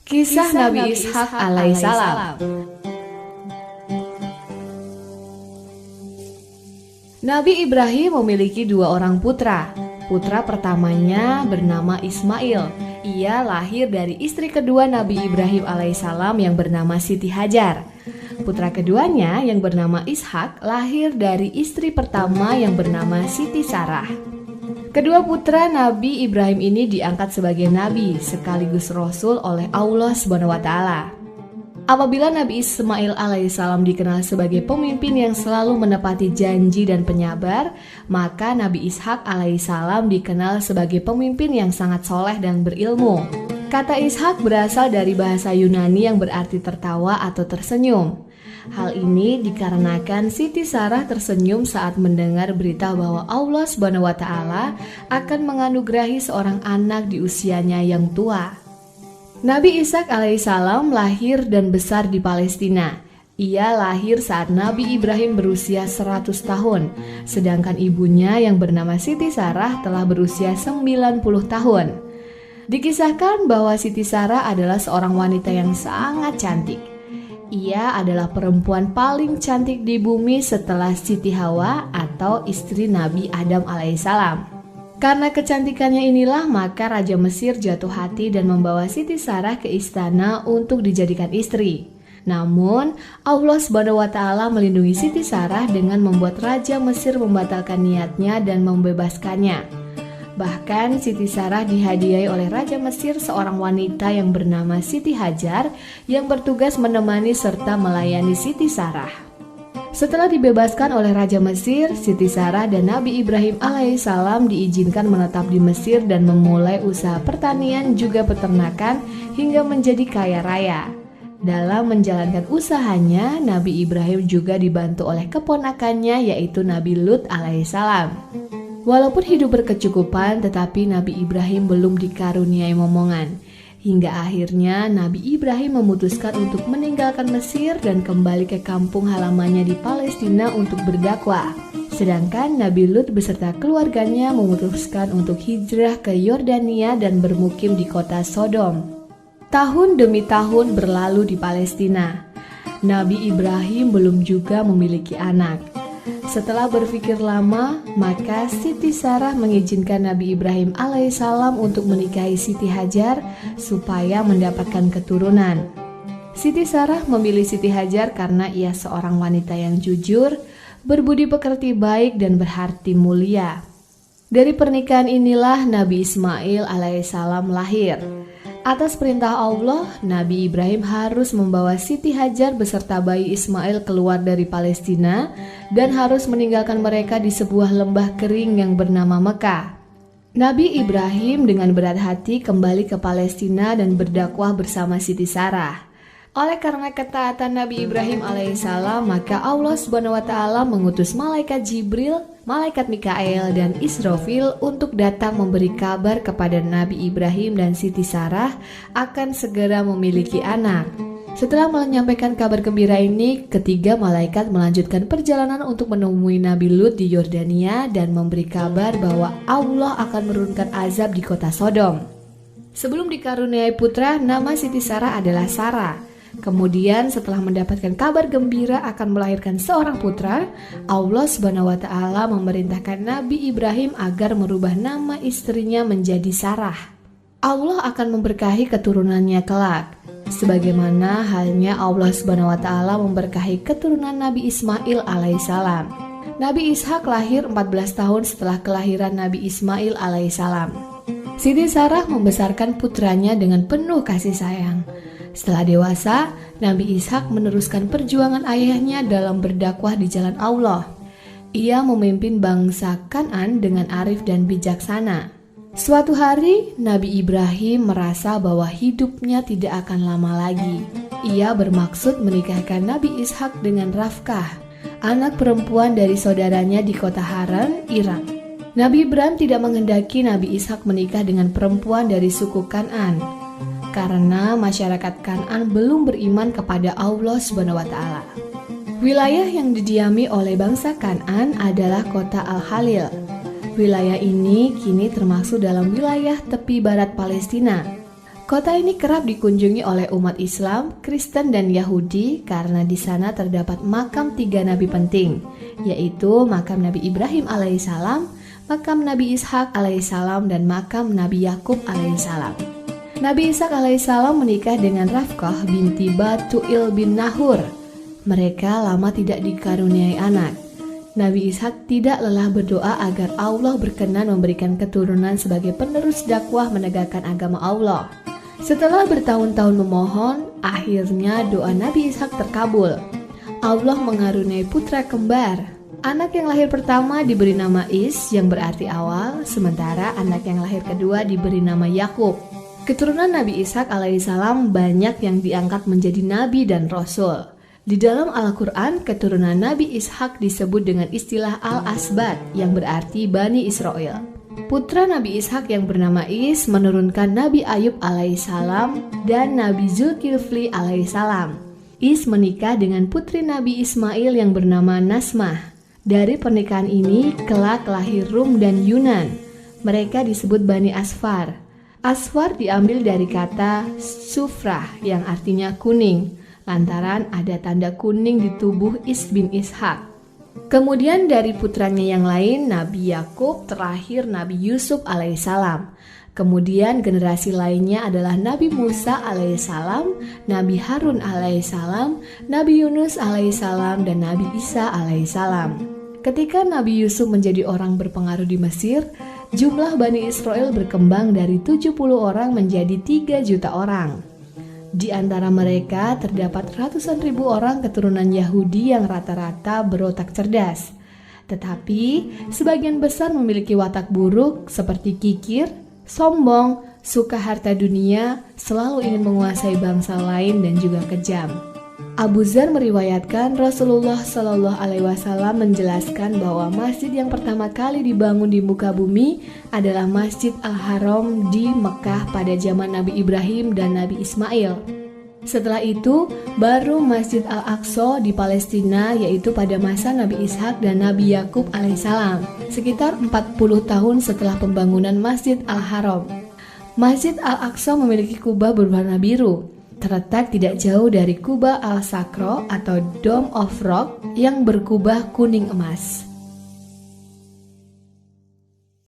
Kisah Nabi Ishak alaihissalam. Nabi Ibrahim memiliki dua orang putra. Putra pertamanya bernama Ismail. Ia lahir dari istri kedua Nabi Ibrahim alaihissalam yang bernama Siti Hajar. Putra keduanya yang bernama Ishak lahir dari istri pertama yang bernama Siti Sarah. Kedua putra Nabi Ibrahim ini diangkat sebagai nabi sekaligus rasul oleh Allah SWT. Apabila Nabi Ismail alaihissalam dikenal sebagai pemimpin yang selalu menepati janji dan penyabar, maka Nabi Ishak alaihissalam dikenal sebagai pemimpin yang sangat soleh dan berilmu. Kata Ishak berasal dari bahasa Yunani yang berarti tertawa atau tersenyum. Hal ini dikarenakan Siti Sarah tersenyum saat mendengar berita bahwa Allah SWT akan menganugerahi seorang anak di usianya yang tua. Nabi Ishak alaihissalam lahir dan besar di Palestina. Ia lahir saat Nabi Ibrahim berusia 100 tahun, sedangkan ibunya yang bernama Siti Sarah telah berusia 90 tahun. Dikisahkan bahwa Siti Sarah adalah seorang wanita yang sangat cantik. Ia adalah perempuan paling cantik di bumi setelah Siti Hawa atau istri Nabi Adam alaihissalam. Karena kecantikannya inilah maka Raja Mesir jatuh hati dan membawa Siti Sarah ke istana untuk dijadikan istri. Namun Allah SWT melindungi Siti Sarah dengan membuat Raja Mesir membatalkan niatnya dan membebaskannya. Bahkan Siti Sarah dihadiahi oleh Raja Mesir seorang wanita yang bernama Siti Hajar yang bertugas menemani serta melayani Siti Sarah. Setelah dibebaskan oleh Raja Mesir, Siti Sarah dan Nabi Ibrahim alaihissalam diizinkan menetap di Mesir dan memulai usaha pertanian juga peternakan hingga menjadi kaya raya. Dalam menjalankan usahanya, Nabi Ibrahim juga dibantu oleh keponakannya yaitu Nabi Lut alaihissalam. Walaupun hidup berkecukupan, tetapi Nabi Ibrahim belum dikaruniai momongan. Hingga akhirnya Nabi Ibrahim memutuskan untuk meninggalkan Mesir dan kembali ke kampung halamannya di Palestina untuk berdakwah. Sedangkan Nabi Lut beserta keluarganya memutuskan untuk hijrah ke Yordania dan bermukim di kota Sodom. Tahun demi tahun berlalu di Palestina. Nabi Ibrahim belum juga memiliki anak. Setelah berpikir lama, maka Siti Sarah mengizinkan Nabi Ibrahim alaihissalam untuk menikahi Siti Hajar supaya mendapatkan keturunan. Siti Sarah memilih Siti Hajar karena ia seorang wanita yang jujur, berbudi pekerti baik dan berhati mulia. Dari pernikahan inilah Nabi Ismail alaihissalam lahir. Atas perintah Allah, Nabi Ibrahim harus membawa Siti Hajar beserta bayi Ismail keluar dari Palestina dan harus meninggalkan mereka di sebuah lembah kering yang bernama Mekah. Nabi Ibrahim dengan berat hati kembali ke Palestina dan berdakwah bersama Siti Sarah. Oleh karena ketaatan Nabi Ibrahim alaihissalam, maka Allah SWT mengutus malaikat Jibril, malaikat Mikael dan Israfil untuk datang memberi kabar kepada Nabi Ibrahim dan Siti Sarah akan segera memiliki anak. Setelah menyampaikan kabar gembira ini, ketiga malaikat melanjutkan perjalanan untuk menemui Nabi Lut di Yordania dan memberi kabar bahwa Allah akan menurunkan azab di kota Sodom. Sebelum dikaruniai putra, nama Siti Sarah adalah Sarah. Kemudian setelah mendapatkan kabar gembira akan melahirkan seorang putra, Allah SWT memerintahkan Nabi Ibrahim agar merubah nama istrinya menjadi Sarah. Allah akan memberkahi keturunannya kelak, sebagaimana halnya Allah SWT memberkahi keturunan Nabi Ismail alaihissalam. Nabi Ishak lahir 14 tahun setelah kelahiran Nabi Ismail alaihissalam. Siti Sarah membesarkan putranya dengan penuh kasih sayang. Setelah dewasa, Nabi Ishak meneruskan perjuangan ayahnya dalam berdakwah di jalan Allah. Ia memimpin bangsa Kan'an dengan arif dan bijaksana. Suatu hari, Nabi Ibrahim merasa bahwa hidupnya tidak akan lama lagi. Ia bermaksud menikahkan Nabi Ishak dengan Rafkah, anak perempuan dari saudaranya di kota Haran, Irak. Nabi Ibrahim tidak menghendaki Nabi Ishak menikah dengan perempuan dari suku Kan'an, karena masyarakat Kan'an belum beriman kepada Allah SWT. Wilayah yang didiami oleh bangsa Kan'an adalah kota Al-Halil. Wilayah ini kini termasuk dalam wilayah tepi barat Palestina. Kota ini kerap dikunjungi oleh umat Islam, Kristen, dan Yahudi karena di sana terdapat makam 3 nabi penting, yaitu makam Nabi Ibrahim alaihissalam, makam Nabi Ishak alaihissalam, dan makam Nabi Yakub alaihissalam. Nabi Ishak alaihissalam menikah dengan Rafqah binti Batuil bin Nahur. Mereka lama tidak dikaruniai anak. Nabi Ishak tidak lelah berdoa agar Allah berkenan memberikan keturunan sebagai penerus dakwah menegakkan agama Allah. Setelah bertahun-tahun memohon, akhirnya doa Nabi Ishak terkabul. Allah mengaruniai putra kembar. Anak yang lahir pertama diberi nama Is, yang berarti awal, sementara anak yang lahir kedua diberi nama Yakub. Keturunan Nabi Ishak alaihissalam banyak yang diangkat menjadi nabi dan rasul. Di dalam Al-Quran, keturunan Nabi Ishak disebut dengan istilah Al-Asbat, yang berarti Bani Israel. Putra Nabi Ishak yang bernama Is menurunkan Nabi Ayub alaihissalam dan Nabi Zulkifli alaihissalam. Is menikah dengan putri Nabi Ismail yang bernama Nasmah. Dari pernikahan ini kelak lahir Rum dan Yunan. Mereka disebut Bani Asfar. Asfar diambil dari kata sufrah yang artinya kuning, lantaran ada tanda kuning di tubuh Is bin Ishak. Kemudian dari putranya yang lain, Nabi Yakub, terakhir Nabi Yusuf alaihissalam. Kemudian generasi lainnya adalah Nabi Musa alaihissalam, Nabi Harun alaihissalam, Nabi Yunus alaihissalam, dan Nabi Isa alaihissalam. Ketika Nabi Yusuf menjadi orang berpengaruh di Mesir, jumlah Bani Israel berkembang dari 70 orang menjadi 3 juta orang. Di antara mereka terdapat ratusan ribu orang keturunan Yahudi yang rata-rata berotak cerdas. Tetapi sebagian besar memiliki watak buruk seperti kikir, sombong, suka harta dunia, selalu ingin menguasai bangsa lain, dan juga kejam. Abu Dzar meriwayatkan Rasulullah Shallallahu Alaihi Wasallam menjelaskan bahwa masjid yang pertama kali dibangun di muka bumi adalah Masjid Al-Haram di Mekah pada zaman Nabi Ibrahim dan Nabi Ismail. Setelah itu baru Masjid Al-Aqsa di Palestina, yaitu pada masa Nabi Ishak dan Nabi Yakub alaihissalam, sekitar 40 tahun setelah pembangunan Masjid Al-Haram. Masjid Al-Aqsa memiliki kubah berwarna biru, terletak tidak jauh dari Kubah Al-Sakro atau Dome of Rock yang berkubah kuning emas.